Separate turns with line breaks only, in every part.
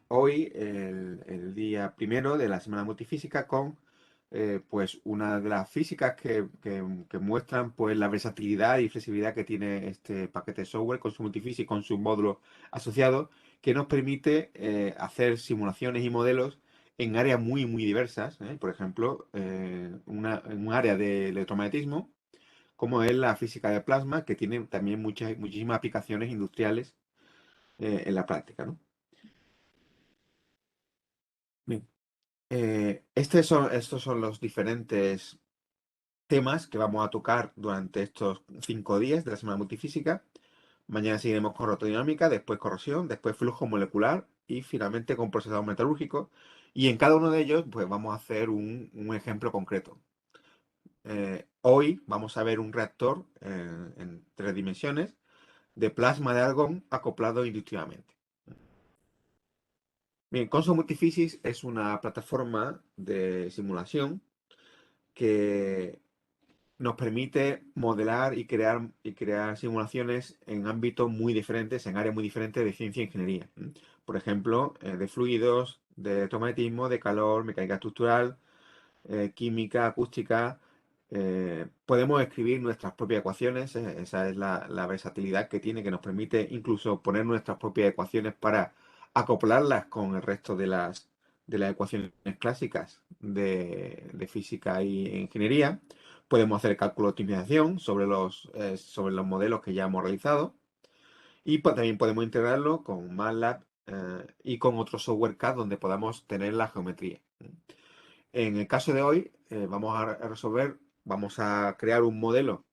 hoy el día primero de la Semana Multifísica con pues una de las físicas que muestran pues la versatilidad y flexibilidad que tiene este paquete de software con su multifísica y con sus módulos asociados, que nos permite hacer simulaciones y modelos en áreas muy diversas. Por ejemplo, en un área de electromagnetismo, como es la física de plasma, que tiene también muchísimas aplicaciones industriales en la práctica, ¿no? Bien. Estos son los diferentes temas que vamos a tocar durante estos 5 días de la semana multifísica. Mañana seguiremos con rotodinámica, después corrosión, después flujo molecular y finalmente con procesados metalúrgicos. Y en cada uno de ellos, pues vamos a hacer un ejemplo concreto. Hoy vamos a ver un reactor en 3 dimensiones de plasma de argón acoplado inductivamente. Bien, Conso Multiphysics es una plataforma de simulación que nos permite modelar y crear simulaciones en ámbitos muy diferentes, en áreas muy diferentes de ciencia e ingeniería. Por ejemplo, de fluidos, de electromagnetismo, de calor, mecánica estructural, química, acústica. Podemos escribir nuestras propias ecuaciones, esa es la versatilidad que tiene, que nos permite incluso poner nuestras propias ecuaciones para acoplarlas con el resto de las ecuaciones clásicas de física y ingeniería. Podemos hacer cálculo de optimización sobre los modelos que ya hemos realizado. Y también podemos integrarlo con MATLAB y con otro software CAD donde podamos tener la geometría. En el caso de hoy, vamos a crear un modelo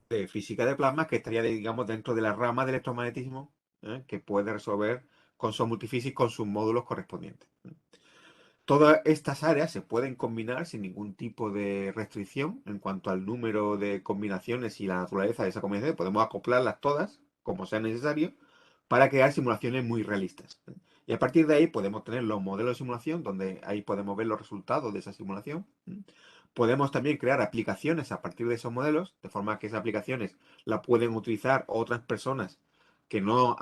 de física de plasma que estaría, digamos, dentro de la rama de electromagnetismo, que puede resolver con su multifísica con sus módulos correspondientes. Todas estas áreas se pueden combinar sin ningún tipo de restricción en cuanto al número de combinaciones y la naturaleza de esa combinación. Podemos acoplarlas todas, como sea necesario, para crear simulaciones muy realistas. Y a partir de ahí podemos tener los modelos de simulación, donde ahí podemos ver los resultados de esa simulación. Podemos también crear aplicaciones a partir de esos modelos, de forma que esas aplicaciones las pueden utilizar otras personas que no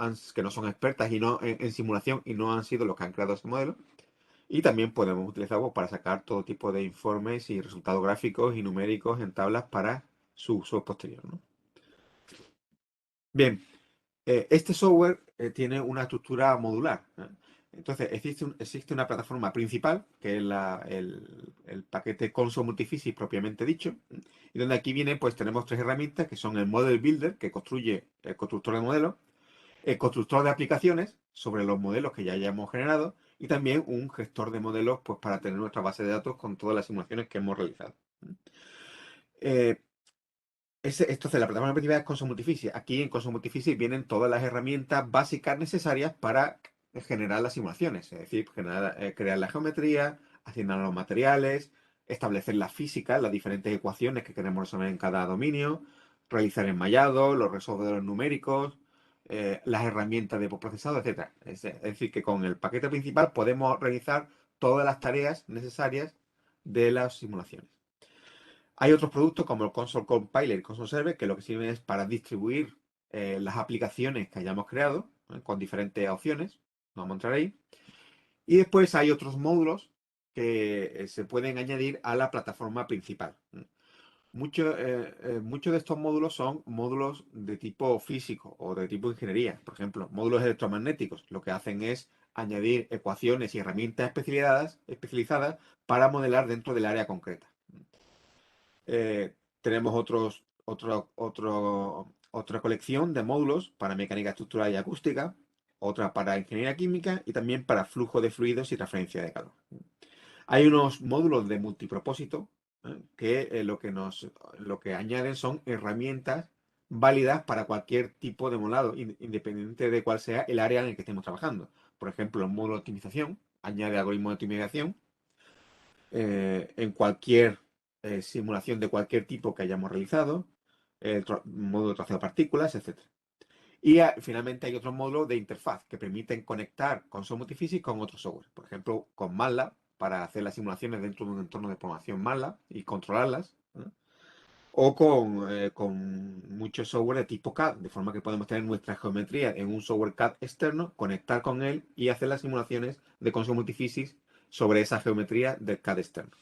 son expertas en simulación y no han sido los que han creado ese modelo. Y también podemos utilizarlo para sacar todo tipo de informes y resultados gráficos y numéricos en tablas para su uso posterior, ¿no? Bien, este software tiene una estructura modular. Entonces, existe una plataforma principal, que es el paquete Console Multiphysics propiamente dicho, y donde aquí viene, pues tenemos 3 herramientas, que son el Model Builder, que construye el constructor de modelos, el constructor de aplicaciones sobre los modelos que ya hayamos generado, y también un gestor de modelos, pues para tener nuestra base de datos con todas las simulaciones que hemos realizado. Eh, Entonces, la plataforma principal es Console Multiphysics. Aquí en Console Multiphysics vienen todas las herramientas básicas necesarias para generar las simulaciones, es decir, crear la geometría, asignar los materiales, establecer la física, las diferentes ecuaciones que queremos resolver en cada dominio, realizar enmayado, los resolvedores numéricos, las herramientas de postprocesado, etcétera. Es decir, que con el paquete principal podemos realizar todas las tareas necesarias de las simulaciones. Hay otros productos como el Console Compiler y Console Server que lo que sirven es para distribuir las aplicaciones que hayamos creado con diferentes opciones. Vamos a entrar ahí. Y después hay otros módulos que se pueden añadir a la plataforma principal. Muchos de estos módulos son módulos de tipo físico o de tipo ingeniería. Por ejemplo, módulos electromagnéticos. Lo que hacen es añadir ecuaciones y herramientas especializadas para modelar dentro del área concreta. Tenemos otra colección de módulos para mecánica estructural y acústica, otra para ingeniería química y también para flujo de fluidos y transferencia de calor. Hay unos módulos de multipropósito que lo que añaden son herramientas válidas para cualquier tipo de modelado, independiente de cuál sea el área en el que estemos trabajando. Por ejemplo, el módulo de optimización añade algoritmos de optimización en cualquier simulación de cualquier tipo que hayamos realizado, el módulo de trazado de partículas, etcétera. Y finalmente hay otros módulos de interfaz que permiten conectar con Console Multiphysics con otros software. Por ejemplo, con MATLAB para hacer las simulaciones dentro de un entorno de programación MATLAB y controlarlas, ¿no? o con mucho software de tipo CAD, de forma que podemos tener nuestra geometría en un software CAD externo, conectar con él y hacer las simulaciones de Consul Multiphysics sobre esa geometría del CAD externo.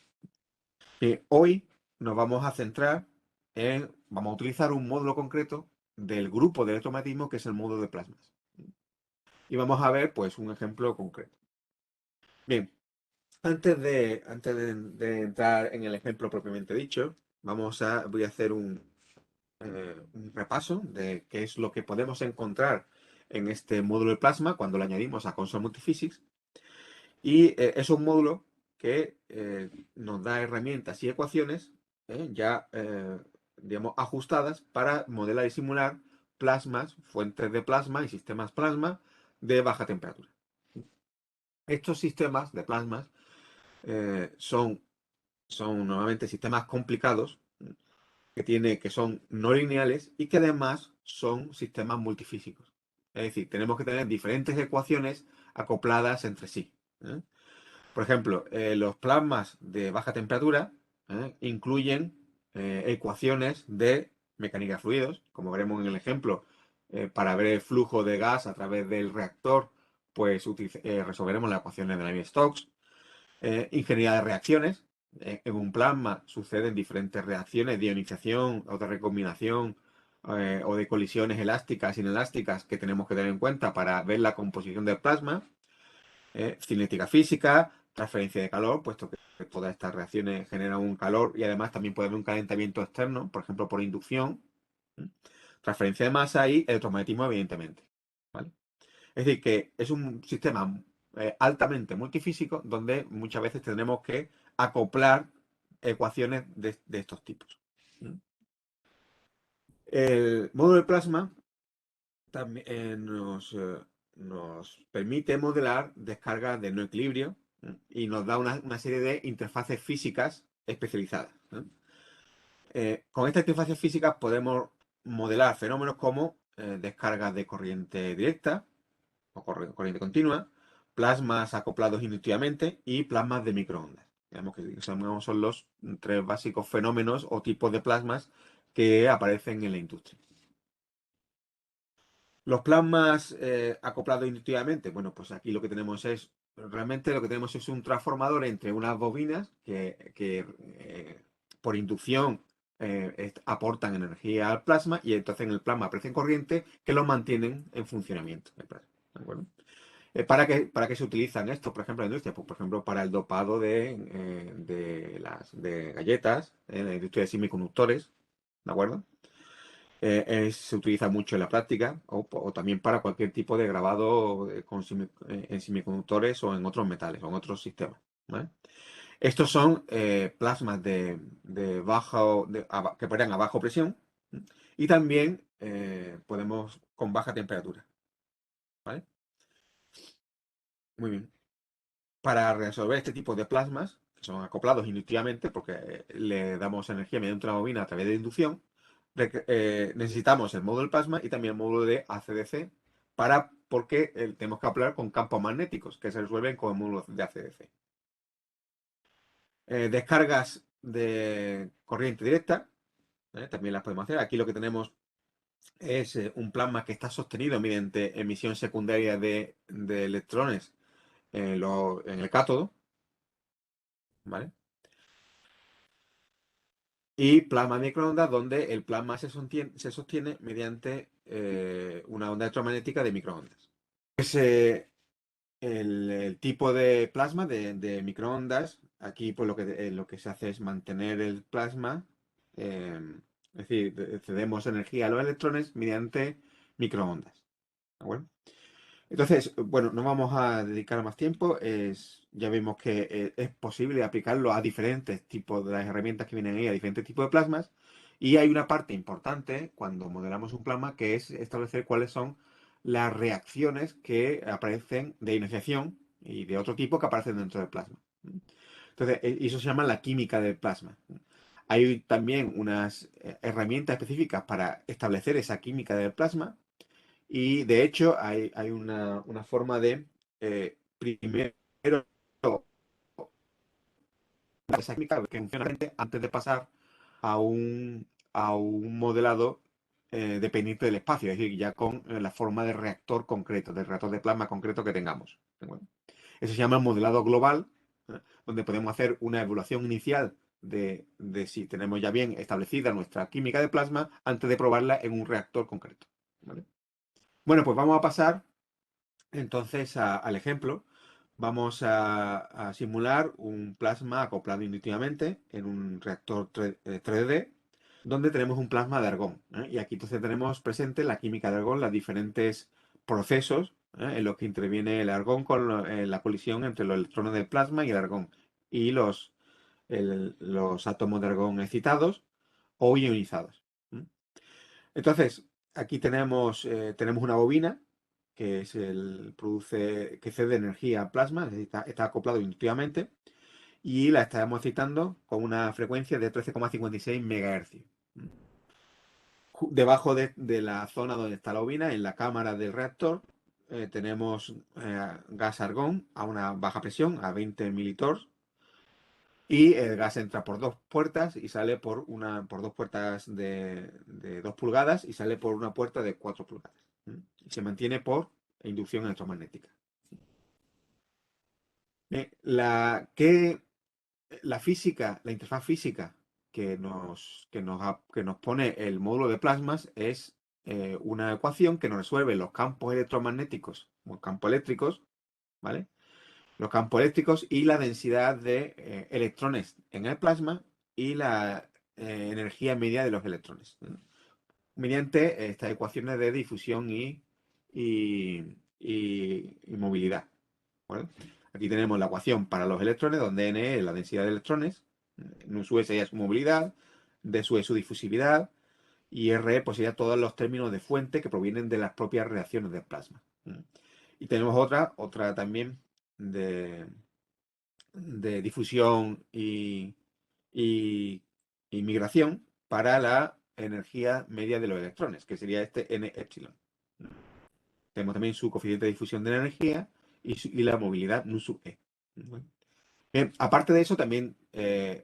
Hoy nos vamos a centrar vamos a utilizar un módulo concreto del grupo de electromagnetismo que es el módulo de plasmas. Y vamos a ver pues un ejemplo concreto. Bien, antes de entrar en el ejemplo propiamente dicho, voy a hacer un repaso de qué es lo que podemos encontrar en este módulo de plasma cuando lo añadimos a Consul Multiphysics. Y es un módulo que nos da herramientas y ecuaciones ya, digamos, ajustadas para modelar y simular plasmas, fuentes de plasma y sistemas plasma de baja temperatura. Estos sistemas de plasmas son normalmente sistemas complicados que son no lineales y que además son sistemas multifísicos. Es decir, tenemos que tener diferentes ecuaciones acopladas entre sí. ¿Eh? Por ejemplo, los plasmas de baja temperatura incluyen ecuaciones de mecánica de fluidos, como veremos en el ejemplo, para ver el flujo de gas a través del reactor, pues resolveremos las ecuaciones de Navier-Stokes. Ingeniería de reacciones. En un plasma suceden diferentes reacciones de ionización o de recombinación o de colisiones elásticas, inelásticas que tenemos que tener en cuenta para ver la composición del plasma. Cinética física, transferencia de calor, puesto que todas estas reacciones generan un calor y además también puede haber un calentamiento externo, por ejemplo, por inducción. Transferencia de masa y electromagnetismo, evidentemente. ¿Vale? Es decir, que es un sistema altamente multifísico donde muchas veces tendremos que acoplar ecuaciones de estos tipos. El módulo de plasma también nos permite modelar descargas de no equilibrio y nos da una serie de interfaces físicas especializadas. Con estas interfaces físicas podemos modelar fenómenos como descargas de corriente directa o corriente continua, plasmas acoplados inductivamente y plasmas de microondas. Digamos que son los tres básicos fenómenos o tipos de plasmas que aparecen en la industria. Los plasmas acoplados inductivamente, bueno, pues aquí realmente lo que tenemos es un transformador entre unas bobinas que por inducción aportan energía al plasma y entonces en el plasma aparecen corriente que lo mantienen en funcionamiento. ¿De acuerdo? ¿Para qué se utilizan estos, por ejemplo, en la industria? Pues, por ejemplo, para el dopado de galletas, en la industria de semiconductores, ¿de acuerdo? Se utiliza mucho en la práctica o también para cualquier tipo de grabado en semiconductores o en otros metales o en otros sistemas. ¿Vale? Estos son plasmas que operan a baja presión y también podemos con baja temperatura. ¿Vale? Muy bien. Para resolver este tipo de plasmas, que son acoplados inductivamente, porque le damos energía mediante una bobina a través de inducción, necesitamos el módulo del plasma y también el módulo de ACDC, porque tenemos que hablar con campos magnéticos, que se resuelven con el módulo de ACDC. Descargas de corriente directa, también las podemos hacer. Aquí lo que tenemos es un plasma que está sostenido mediante emisión secundaria de electrones en el cátodo, ¿vale? Y plasma de microondas, donde el plasma se sostiene mediante una onda electromagnética de microondas. El tipo de plasma de microondas, aquí pues lo que se hace es mantener el plasma, es decir, cedemos energía a los electrones mediante microondas. ¿De acuerdo? Entonces, bueno, no vamos a dedicar más tiempo. Ya vimos que es posible aplicarlo a diferentes tipos de las herramientas que vienen ahí, a diferentes tipos de plasmas. Y hay una parte importante cuando modelamos un plasma que es establecer cuáles son las reacciones que aparecen de ionicización y de otro tipo que aparecen dentro del plasma. Entonces, eso se llama la química del plasma. Hay también unas herramientas específicas para establecer esa química del plasma y de hecho hay una forma de primero esa química que funciona antes de pasar a a un modelado dependiente del espacio, es decir, ya con la forma de reactor concreto, de reactor de plasma concreto que tengamos. ¿De acuerdo? Eso se llama modelado global, donde podemos hacer una evaluación inicial de si tenemos ya bien establecida nuestra química de plasma antes de probarla en un reactor concreto. ¿Vale? Bueno, pues vamos a pasar entonces al ejemplo. Vamos a simular un plasma acoplado inductivamente en un reactor 3D, donde tenemos un plasma de argón. Y aquí entonces tenemos presente la química de argón, los diferentes procesos en los que interviene el argón con la colisión entre los electrones del plasma y el argón, y los átomos de argón excitados o ionizados. Entonces, aquí tenemos una bobina que que cede energía al plasma, es decir, está acoplado inductivamente, y la estamos excitando con una frecuencia de 13,56 MHz. Debajo de la zona donde está la bobina, en la cámara del reactor, tenemos gas argón a una baja presión, a 20 militors, y el gas entra por dos puertas y sale por dos puertas de 2 pulgadas y sale por una puerta de 4 pulgadas. Y se mantiene por inducción electromagnética. Que la física, la interfaz física que nos pone el módulo de plasmas es una ecuación que nos resuelve los campos electromagnéticos, o campos eléctricos, ¿vale? Los campos eléctricos y la densidad de electrones en el plasma y la energía media de los electrones, ¿no? Mediante estas ecuaciones de difusión y movilidad. ¿Vale? Aquí tenemos la ecuación para los electrones, donde n es la densidad de electrones, nu sub sería su movilidad, d sub es su difusividad, y r pues sería todos los términos de fuente que provienen de las propias reacciones del plasma. Y tenemos otra también de, de difusión y, y migración para la energía media de los electrones, que sería este n epsilon. Tenemos también su coeficiente de difusión de la energía y la movilidad nu sub e. Bueno. Bien, aparte de eso, también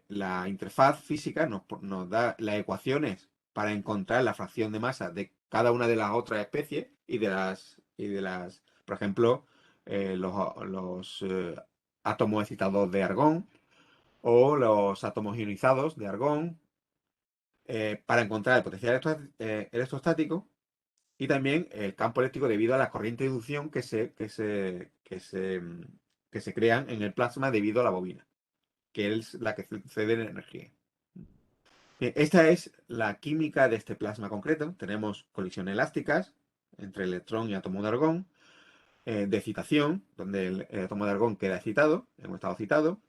la interfaz física nos da las ecuaciones para encontrar la fracción de masa de cada una de las otras especies por ejemplo, los átomos excitados de argón o los átomos ionizados de argón, para encontrar el potencial electrostático y también el campo eléctrico debido a la corriente de inducción que se crean en el plasma debido a la bobina, que es la que cede la energía. Bien, esta es la química de este plasma concreto. Tenemos colisiones elásticas entre electrón y átomo de argón, de excitación, donde el átomo de argón queda excitado, en un estado excitado,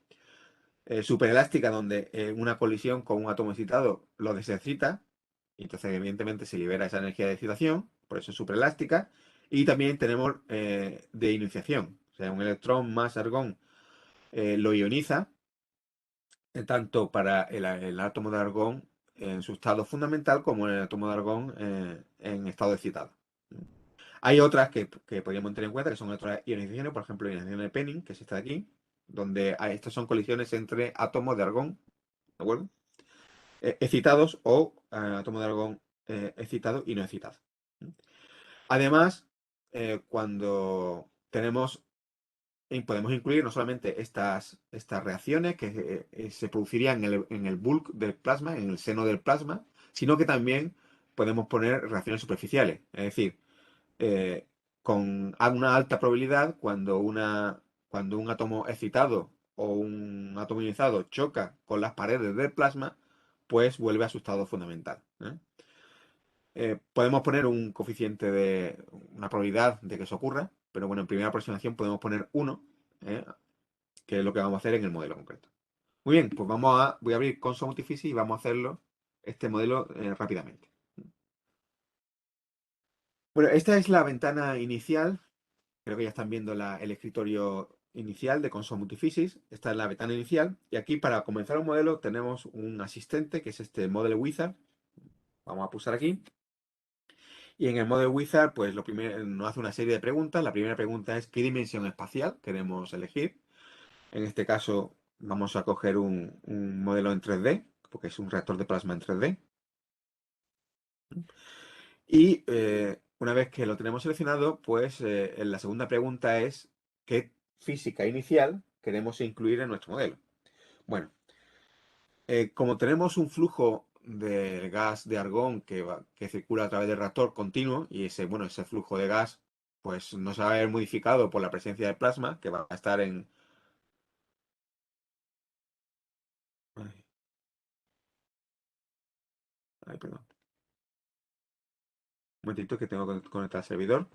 superelástica, donde una colisión con un átomo excitado lo desexcita, y entonces evidentemente se libera esa energía de excitación, por eso es superelástica, y también tenemos de iniciación, o sea, un electrón más argón lo ioniza, tanto para el átomo de argón en su estado fundamental como en el átomo de argón en estado excitado. Hay otras que podríamos tener en cuenta, que son otras ionizaciones, por ejemplo, la ionización de Penning, que es esta de aquí, donde estas son colisiones entre átomos de argón, ¿de acuerdo? Excitados o átomos de argón excitado y no excitado. Además, cuando podemos incluir no solamente estas reacciones que se producirían en el bulk del plasma, en el seno del plasma, sino que también podemos poner reacciones superficiales. Es decir, eh, con una alta probabilidad, cuando un átomo excitado o un átomo ionizado choca con las paredes del plasma, pues vuelve a su estado fundamental. Podemos poner un coeficiente una probabilidad de que eso ocurra, pero bueno, en primera aproximación podemos poner 1, que es lo que vamos a hacer en el modelo concreto. Muy bien, pues voy a abrir Console Multiphysics y vamos a hacerlo, este modelo, rápidamente. Bueno, esta es la ventana inicial. Creo que ya están viendo el escritorio inicial de Console Multiphysics. Esta es la ventana inicial. Y aquí, para comenzar un modelo, tenemos un asistente, que es este Model Wizard. Vamos a pulsar aquí. Y en el Model Wizard, pues lo primero, nos hace una serie de preguntas. La primera pregunta es ¿qué dimensión espacial queremos elegir? En este caso, vamos a coger un modelo en 3D, porque es un reactor de plasma en 3D. Y una vez que lo tenemos seleccionado, pues la segunda pregunta es ¿qué física inicial queremos incluir en nuestro modelo? Bueno, como tenemos un flujo de gas de argón que circula a través del reactor continuo y ese flujo de gas pues no se va a ver modificado por la presencia de plasma que va a estar en... Ay, perdón. Un momentito que tengo que conectar al servidor.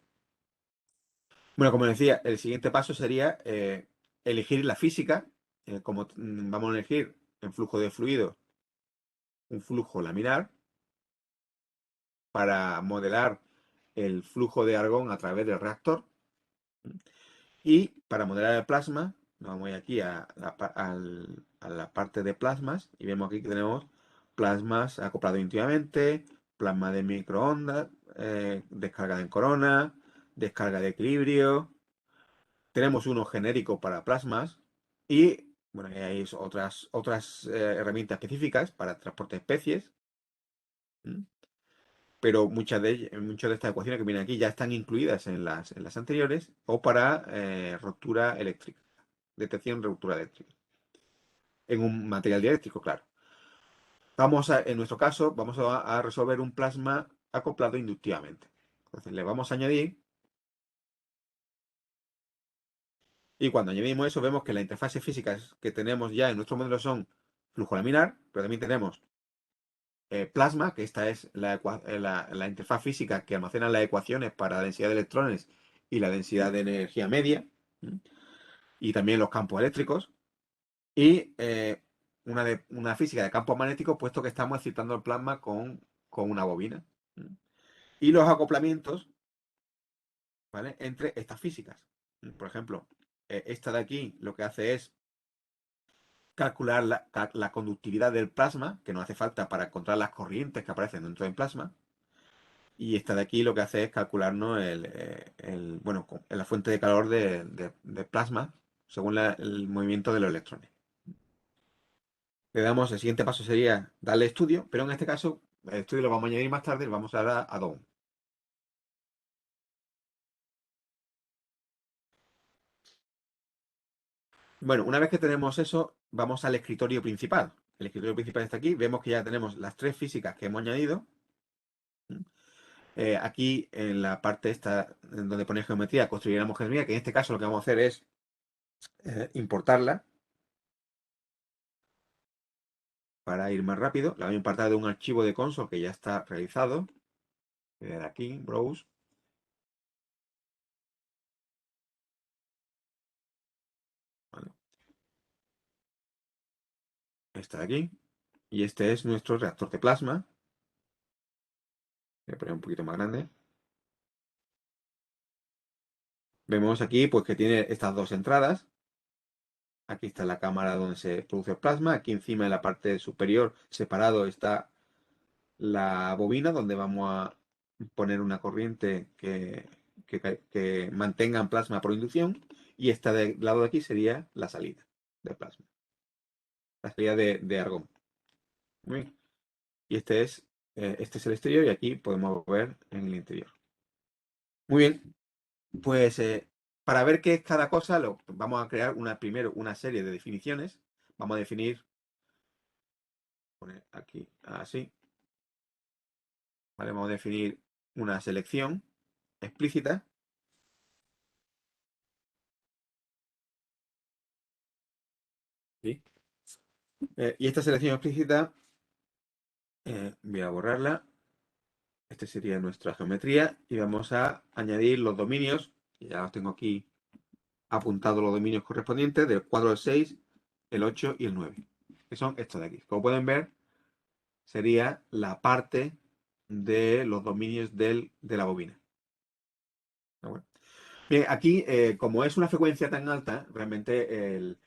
Bueno, como decía, el siguiente paso sería elegir la física. Vamos a elegir en flujo de fluido un flujo laminar para modelar el flujo de argón a través del reactor. Y para modelar el plasma, nos vamos a ir aquí a la parte de plasmas y vemos aquí que tenemos plasmas acoplados íntimamente, plasma de microondas, descarga en corona, descarga de equilibrio. Tenemos uno genérico para plasmas y bueno, hay otras herramientas específicas para transporte de especies. ¿m? Pero muchas de estas ecuaciones que vienen aquí ya están incluidas en las anteriores o para ruptura eléctrica, detección de ruptura eléctrica, en un material dieléctrico, claro. En nuestro caso, vamos a resolver un plasma acoplado inductivamente. Entonces le vamos a añadir y cuando añadimos eso vemos que las interfaces físicas que tenemos ya en nuestro modelo son flujo laminar, pero también tenemos plasma, que esta es la interfaz física que almacena las ecuaciones para la densidad de electrones y la densidad de energía media, ¿m? Y también los campos eléctricos, y una física de campos magnéticos, puesto que estamos excitando el plasma con una bobina. ¿M? Y los acoplamientos, ¿vale? Entre estas físicas. Por ejemplo, esta de aquí lo que hace es calcular la conductividad del plasma, que nos hace falta para encontrar las corrientes que aparecen dentro del plasma. Y esta de aquí lo que hace es calcularnos la fuente de calor de plasma según el movimiento de los electrones. El siguiente paso sería darle estudio, pero en este caso el estudio lo vamos a añadir más tarde, lo vamos a dar a DOM. Bueno, una vez que tenemos eso, vamos al escritorio principal. El escritorio principal está aquí, vemos que ya tenemos las tres físicas que hemos añadido. Aquí en la parte esta, en donde pone geometría, construiremos geometría, que en este caso lo que vamos a hacer es importarla para ir más rápido. La voy a importar de un archivo de console que ya está realizado. Voy a dar aquí, Browse. Vale. Está aquí. Y este es nuestro reactor de plasma. Voy a poner un poquito más grande. Vemos aquí pues, que tiene estas dos entradas. Aquí está la cámara donde se produce el plasma. Aquí encima en la parte superior, separado, está la bobina donde vamos a poner una corriente que mantenga en plasma por inducción. Y esta del lado de aquí sería la salida de plasma. La salida de argón. Muy bien. Y este es el exterior y aquí podemos ver en el interior. Muy bien. Pues para ver qué es cada cosa, vamos a crear primero una serie de definiciones. Vamos a definir, poner aquí así, ¿vale? Vamos a definir una selección explícita. ¿Sí? Y esta selección explícita, voy a borrarla. Este sería nuestra geometría y vamos a añadir los dominios. Ya los tengo aquí apuntados los dominios correspondientes del cuadro del 6, el 8 y el 9, que son estos de aquí. Como pueden ver, sería la parte de los dominios de la bobina. Ah, bueno. Bien, aquí, como es una frecuencia tan alta, realmente el-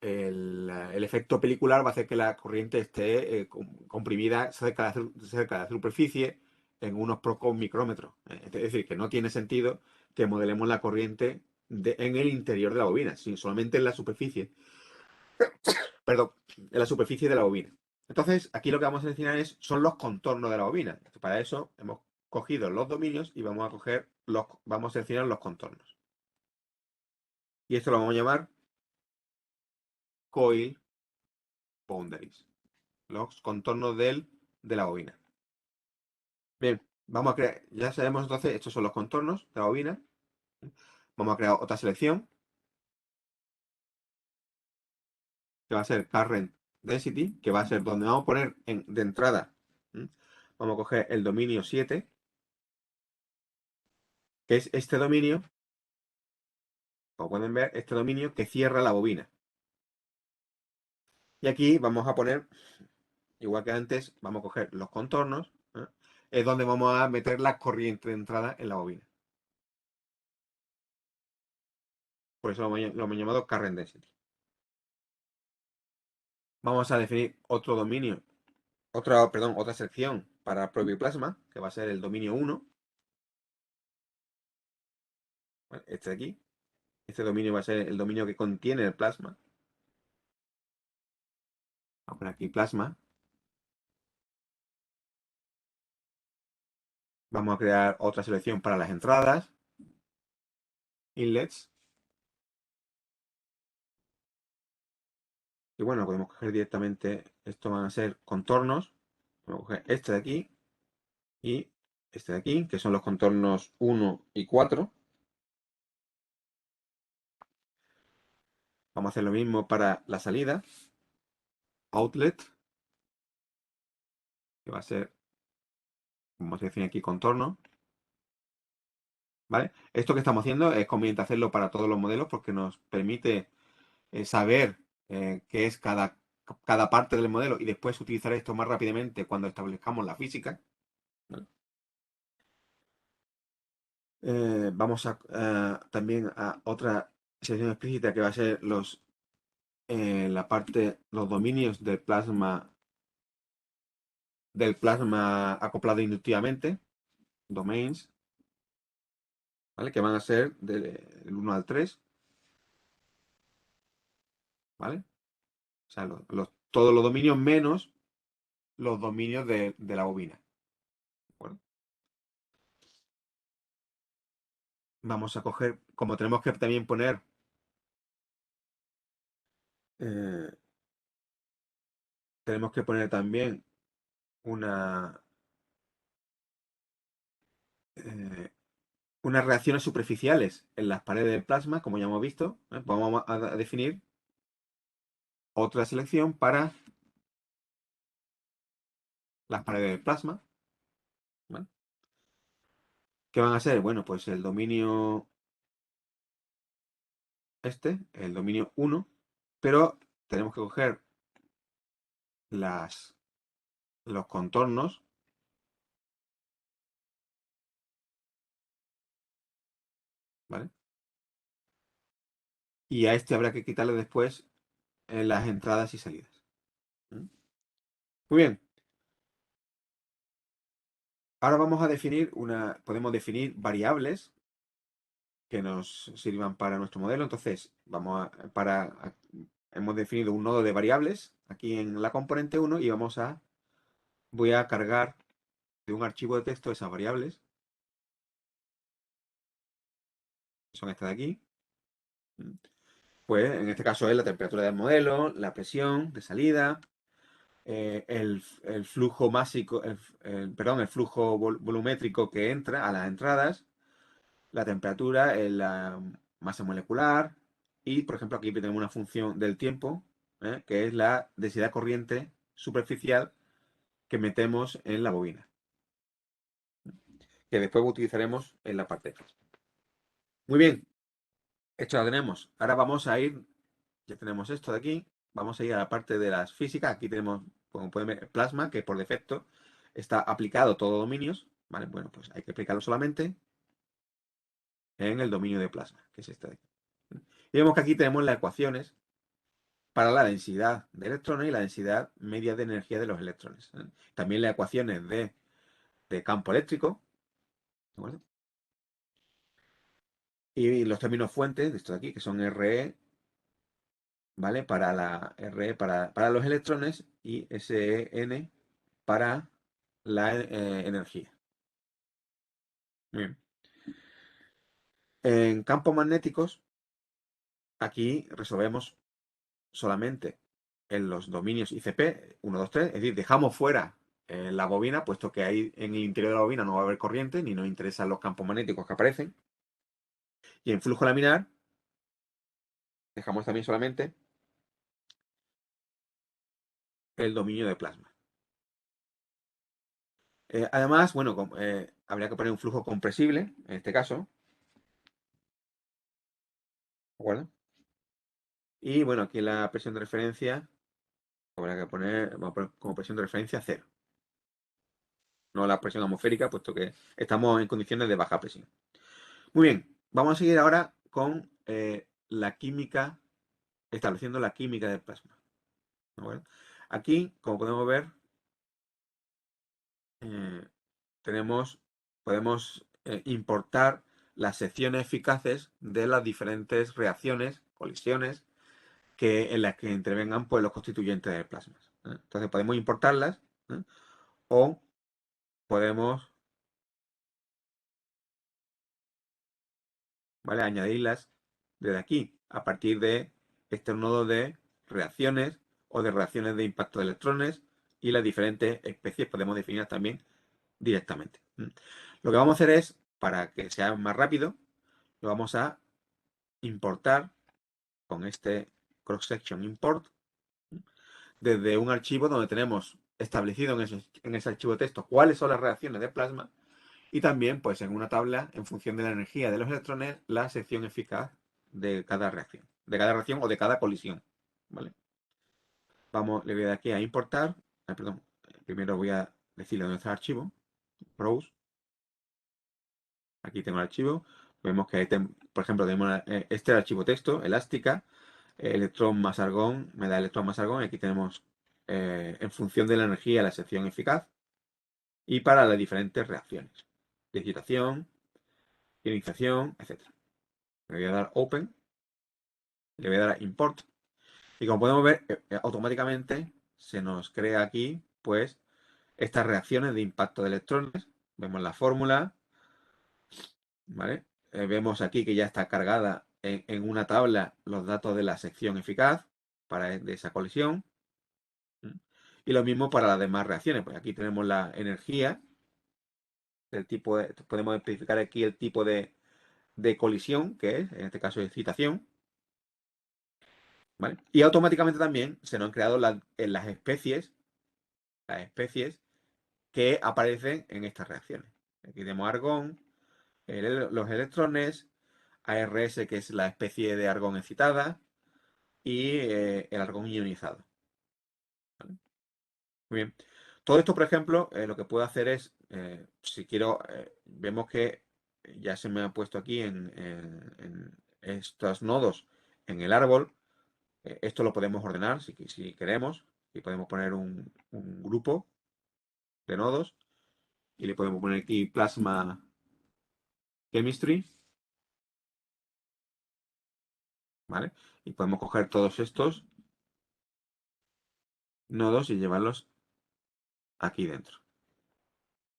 el efecto pelicular va a hacer que la corriente esté comprimida cerca de la superficie en unos pocos micrómetros. Es decir, que no tiene sentido que modelemos la corriente en el interior de la bobina, sino solamente en la superficie. Perdón, en la superficie de la bobina. Entonces, aquí lo que vamos a seleccionar son los contornos de la bobina. Para eso hemos cogido los dominios y vamos a seleccionar los contornos. Y esto lo vamos a llamar coil boundaries, los contornos de la bobina. Bien, vamos a crear, ya sabemos entonces, estos son los contornos de la bobina. Vamos a crear otra selección, que va a ser current density, que va a ser donde vamos a poner de entrada. Vamos a coger el dominio 7, que es este dominio, como pueden ver, este dominio que cierra la bobina. Y aquí vamos a poner, igual que antes, vamos a coger los contornos, es donde vamos a meter la corriente de entrada en la bobina. Por eso lo hemos llamado current density. Vamos a definir otro dominio, otra sección para propio plasma, que va a ser el dominio 1, ¿vale? Este de aquí. Este dominio va a ser el dominio que contiene el plasma. Vamos a poner aquí plasma. Vamos a crear otra selección para las entradas, inlets. Y bueno, podemos coger directamente, esto van a ser contornos. Vamos a coger este de aquí y este de aquí, que son los contornos 1 y 4. Vamos a hacer lo mismo para la salida, outlet, que va a ser, vamos a decir aquí, contorno. ¿Vale? Esto que estamos haciendo es conveniente hacerlo para todos los modelos porque nos permite saber qué es cada parte del modelo y después utilizar esto más rápidamente cuando establezcamos la física. ¿Vale? Vamos también a otra selección explícita que va a ser los dominios del plasma acoplado inductivamente, domains, ¿vale? Que van a ser del 1 al 3, ¿vale? O sea, todos los dominios menos los dominios de la bobina. ¿De acuerdo? Vamos a coger, como tenemos que también poner eh, tenemos que poner también una, eh, unas reacciones superficiales en las paredes del plasma, como ya hemos visto. Vamos a definir otra selección para las paredes del plasma. ¿Vale? ¿Qué van a ser? Bueno, pues el dominio el dominio 1, pero tenemos que coger los contornos, ¿vale? Y a este habrá que quitarle después las entradas y salidas. ¿Mm? Muy bien. Ahora vamos a podemos definir variables que nos sirvan para nuestro modelo. Entonces, hemos definido un nodo de variables aquí en la componente 1 y voy a cargar de un archivo de texto esas variables, que son estas de aquí. Pues en este caso es la temperatura del modelo, la presión de salida, el flujo másico, perdón, el flujo volumétrico que entra a las entradas, la temperatura, la masa molecular y, por ejemplo, aquí tenemos una función del tiempo, que es la densidad corriente superficial que metemos en la bobina, que después utilizaremos en la parte de atrás. Muy bien, esto lo tenemos. Ahora ya tenemos esto de aquí, vamos a ir a la parte de las físicas. Aquí tenemos, como pueden ver, plasma, que por defecto está aplicado a todos dominios. ¿Vale? Bueno, pues hay que aplicarlo solamente en el dominio de plasma, que es este de aquí. Y vemos que aquí tenemos las ecuaciones para la densidad de electrones y la densidad media de energía de los electrones. También las ecuaciones de campo eléctrico. ¿De acuerdo? Y los términos fuentes de esto de aquí, que son RE, ¿vale? Para la Re para los electrones y SN para la energía. Muy bien. En campos magnéticos, aquí resolvemos solamente en los dominios ICP 1, 2, 3, es decir, dejamos fuera la bobina, puesto que ahí en el interior de la bobina no va a haber corriente, ni nos interesan los campos magnéticos que aparecen. Y en flujo laminar, dejamos también solamente el dominio de plasma. Además, bueno, habría que poner un flujo compresible, en este caso, ¿de acuerdo? Y bueno, aquí la presión de referencia, habrá que poner, vamos a poner como presión de referencia cero, no la presión atmosférica, puesto que estamos en condiciones de baja presión. Muy bien, vamos a seguir ahora con la química, estableciendo la química del plasma. ¿De acuerdo? Aquí, como podemos ver, eh, podemos importar las secciones eficaces de las diferentes reacciones, colisiones, en las que intervengan pues, los constituyentes del plasma. Entonces podemos importarlas, ¿eh? O podemos, ¿vale? Añadirlas desde aquí, a partir de este nodo de reacciones o de reacciones de impacto de electrones, y las diferentes especies podemos definirlas también directamente. Lo que vamos a hacer es, para que sea más rápido, lo vamos a importar con este cross-section import desde un archivo donde tenemos establecido en ese archivo de texto cuáles son las reacciones de plasma, y también pues en una tabla, en función de la energía de los electrones, la sección eficaz de cada reacción o de cada colisión, ¿vale? Le voy a dar aquí a importar, perdón, primero voy a decirle dónde está el archivo, browse, aquí tengo el archivo, vemos que, por ejemplo, tenemos este archivo texto, elástica, electrón más argón, me da electrón más argón, y aquí tenemos en función de la energía la sección eficaz, y para las diferentes reacciones, de excitación, ionización, etc. Le voy a dar Open, le voy a dar a Import, y como podemos ver, automáticamente se nos crea aquí, pues, estas reacciones de impacto de electrones. Vemos la fórmula, ¿vale? Vemos aquí que ya está cargada en una tabla los datos de la sección eficaz de esa colisión. Y lo mismo para las demás reacciones. Pues aquí tenemos la energía, podemos especificar aquí el tipo de colisión, que es, en este caso, excitación, ¿vale? Y automáticamente también se nos han creado en las especies que aparecen en estas reacciones. Aquí tenemos argón, los electrones, ARS, que es la especie de argón excitada, y el argón ionizado, ¿vale? Muy bien. Todo esto, por ejemplo, lo que puedo hacer es, si quiero, vemos que ya se me ha puesto aquí en estos nodos en el árbol. Esto lo podemos ordenar si queremos, y podemos poner un grupo de nodos, y le podemos poner aquí Plasma Chemistry, ¿vale? Y podemos coger todos estos nodos y llevarlos aquí dentro,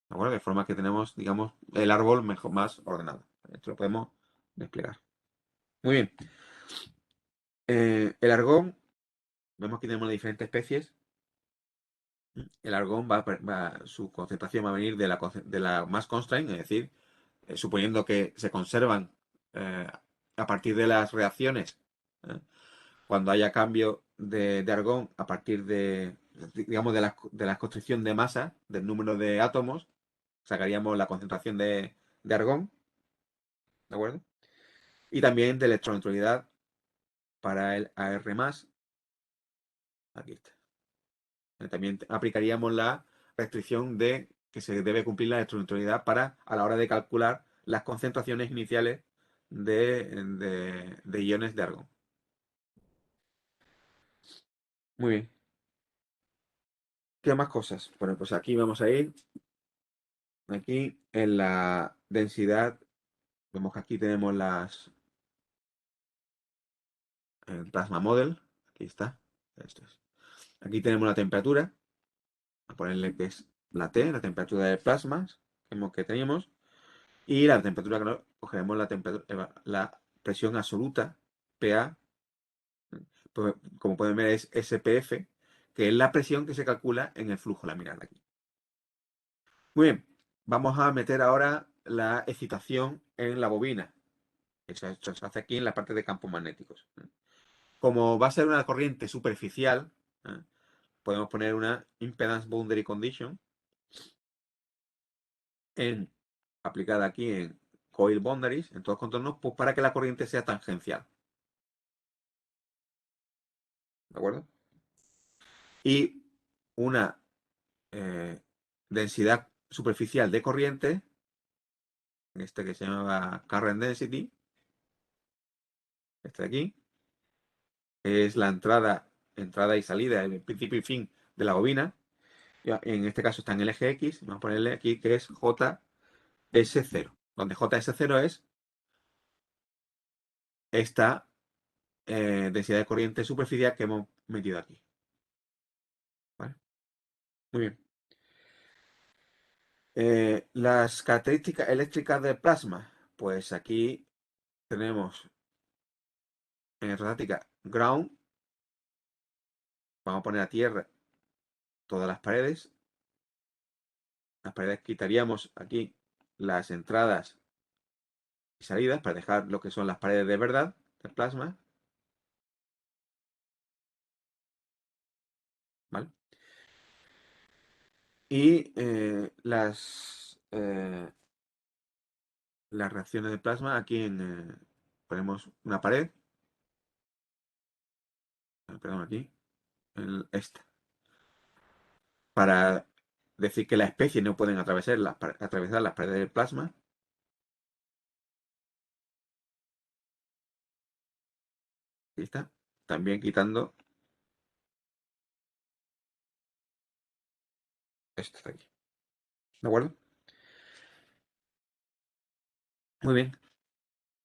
¿de acuerdo? De forma que tenemos, digamos, el árbol mejor, más ordenado. Esto lo podemos desplegar. Muy bien. El argón, vemos que tenemos diferentes especies. El argón su concentración va a venir de la mass constraint, es decir, suponiendo que se conservan a partir de las reacciones, ¿eh? Cuando haya cambio de argón a partir digamos, de la constricción de masa, del número de átomos, sacaríamos la concentración de argón, ¿de acuerdo? Y también de electroneutralidad para el AR+, aquí está. También aplicaríamos la restricción de que se debe cumplir la electroneutralidad a la hora de calcular las concentraciones iniciales de iones de argón. Muy bien. ¿Qué más cosas? Bueno, pues aquí vamos a ir. Aquí en la densidad, vemos que aquí tenemos el plasma model. Aquí está. Esto es. Aquí tenemos la temperatura. A ponerle que es la T, la temperatura del plasma que teníamos. Y la temperatura que cogeremos la temperatura, la presión absoluta, PA, pues, como pueden ver es SPF, que es la presión que se calcula en el flujo laminar aquí. Muy bien, vamos a meter ahora la excitación en la bobina. Eso se hace aquí en la parte de campos magnéticos. Como va a ser una corriente superficial, podemos poner una impedance boundary condition aplicada aquí en coil boundaries, en todos los contornos, pues para que la corriente sea tangencial. ¿De acuerdo? Y una densidad superficial de corriente, que se llama current density, este de aquí, es la entrada y salida, el principio y fin de la bobina. En este caso está en el eje X, vamos a ponerle aquí que es JS0, donde JS0 es esta densidad de corriente superficial que hemos metido aquí. ¿Vale? Muy bien. Las características eléctricas del plasma, pues aquí tenemos en electrostática ground, vamos a poner a tierra todas las paredes quitaríamos aquí las entradas y salidas para dejar lo que son las paredes de verdad del plasma, ¿vale? Y las reacciones de plasma, aquí ponemos una pared, perdón, aquí, esta, para decir que la especie no pueden atravesar las paredes del plasma. Ahí está. También quitando esto de aquí. ¿De acuerdo? Muy bien.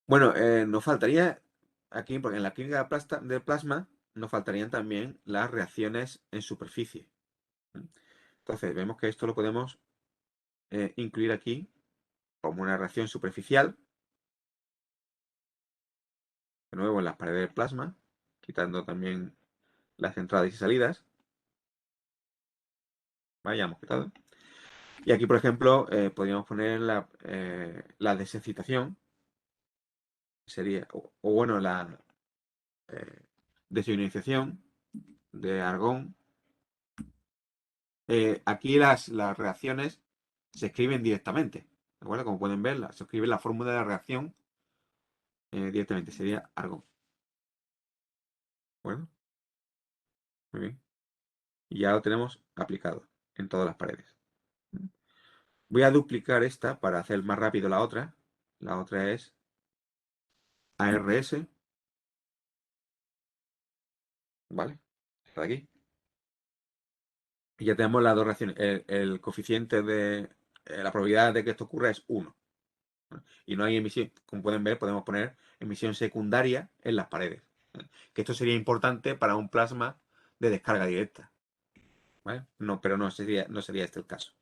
Bueno, nos faltaría aquí, porque en la química de plasma nos faltarían también las reacciones en superficie. Entonces, vemos que esto lo podemos incluir aquí como una reacción superficial, de nuevo en las paredes del plasma, quitando también las entradas y salidas. Ya hemos quitado. Y aquí, por ejemplo, podríamos poner la desexcitación, sería, o bueno, la desionización de argón. Aquí las reacciones se escriben directamente, ¿de acuerdo? Como pueden ver, se escribe la fórmula de la reacción directamente, sería argón. Bueno, muy bien. Y ya lo tenemos aplicado en todas las paredes. Voy a duplicar esta para hacer más rápido la otra. La otra es ARS, ¿vale? Está aquí. Y ya tenemos las dos reacciones. El coeficiente de la probabilidad de que esto ocurra es 1. Y no hay emisión, como pueden ver, podemos poner emisión secundaria en las paredes. Que esto sería importante para un plasma de descarga directa. ¿Vale? No, pero no sería este el caso.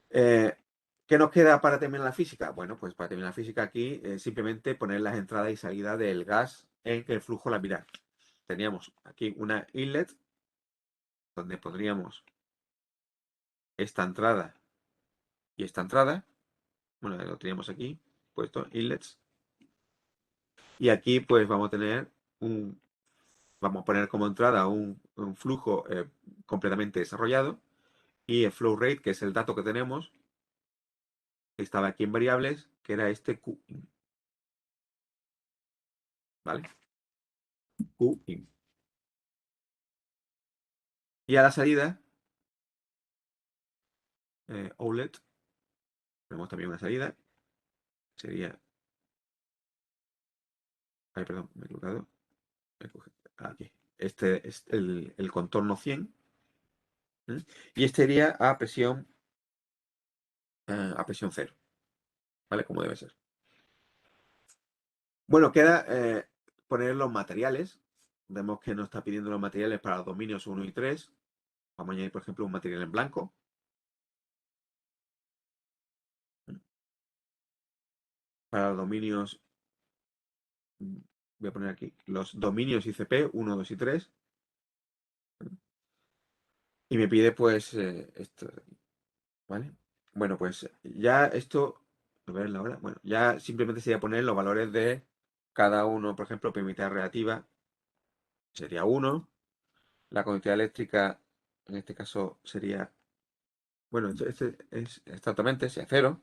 ¿Qué nos queda para terminar la física? Bueno, pues para terminar la física aquí simplemente poner las entradas y salidas del gas en el flujo laminar. Teníamos aquí una inlet donde pondríamos esta entrada y esta entrada. Bueno, lo teníamos aquí puesto, inlets. Y aquí pues vamos a tener vamos a poner como entrada un flujo completamente desarrollado y el flow rate, que es el dato que tenemos, estaba aquí en variables, que era este Q, ¿vale? Q in. Y a la salida, outlet, tenemos también una salida, sería, ay, perdón, me he equivocado, aquí, este es el contorno 100, y este iría a presión 0, ¿vale? Como debe ser. Bueno, queda poner los materiales. Vemos que nos está pidiendo los materiales para los dominios 1 y 3. Vamos a añadir, por ejemplo, un material en blanco. Para los dominios, voy a poner aquí, los dominios ICP 1, 2 y 3. Y me pide pues esto, ¿vale? Bueno, pues ya esto, a ver la hora, bueno, ya simplemente sería poner los valores de cada uno, por ejemplo, permitividad relativa sería 1, la conductividad eléctrica en este caso sería, bueno, este es exactamente, sea 0,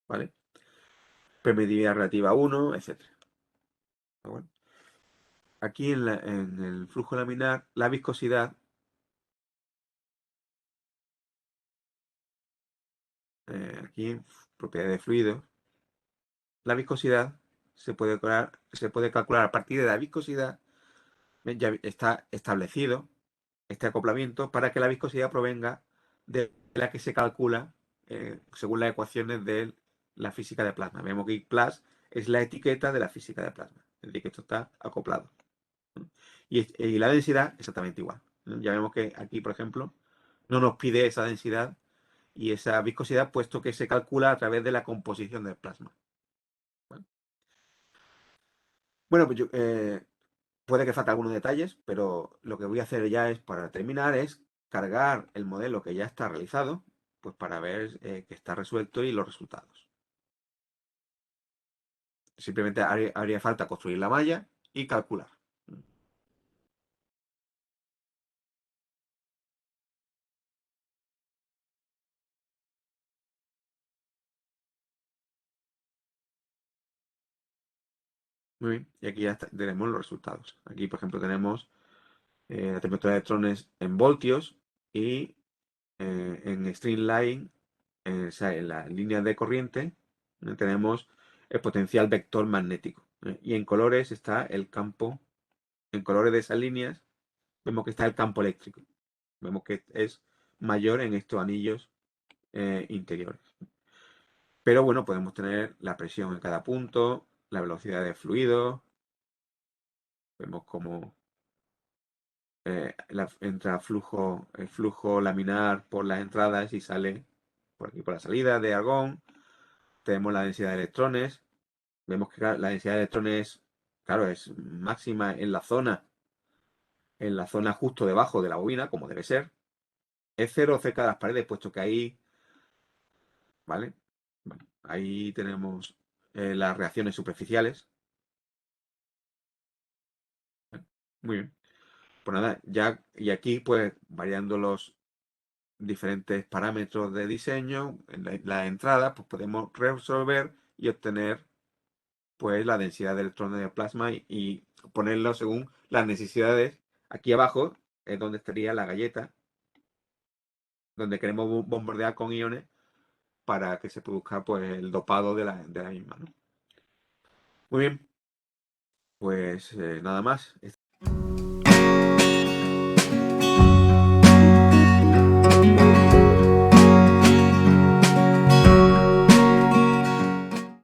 ¿vale? Permitividad relativa 1, etcétera. Bueno, aquí en el flujo laminar, la viscosidad, aquí en propiedades de fluido, la viscosidad se puede calcular a partir de la viscosidad, ya está establecido este acoplamiento para que la viscosidad provenga de la que se calcula según las ecuaciones de la física de plasma. Vemos que I plus es la etiqueta de la física de plasma, es decir, que esto está acoplado. Y la densidad exactamente igual. Ya vemos que aquí, por ejemplo, no nos pide esa densidad y esa viscosidad, puesto que se calcula a través de la composición del plasma. Bueno, pues puede que falte algunos detalles, pero lo que voy a hacer ya es, para terminar, es cargar el modelo que ya está realizado, pues para ver que está resuelto y los resultados. Simplemente haría falta construir la malla y calcular. Muy bien, y aquí ya tenemos los resultados. Aquí, por ejemplo, tenemos la temperatura de electrones en voltios y en streamline, o sea, en la línea de corriente, tenemos el potencial vector magnético. Y en colores está el campo, en colores de esas líneas, vemos que está el campo eléctrico. Vemos que es mayor en estos anillos interiores. Pero bueno, podemos tener la presión en cada punto, la velocidad de fluido. Vemos cómo entra el flujo laminar por las entradas y sale por aquí por la salida de argón. Tenemos la densidad de electrones. Vemos que la densidad de electrones, claro, es máxima en la zona justo debajo de la bobina, como debe ser. Es cero cerca de las paredes, puesto que ahí, ¿vale? Bueno, ahí tenemos las reacciones superficiales. Muy bien. Pues nada, ya, y aquí, pues, variando los diferentes parámetros de diseño, en la entrada, pues podemos resolver y obtener, pues, la densidad de electrones de plasma y ponerlo según las necesidades. Aquí abajo es donde estaría la galleta, donde queremos bombardear con iones para que se produzca, pues, el dopado de la misma, ¿no? Muy bien, pues nada más.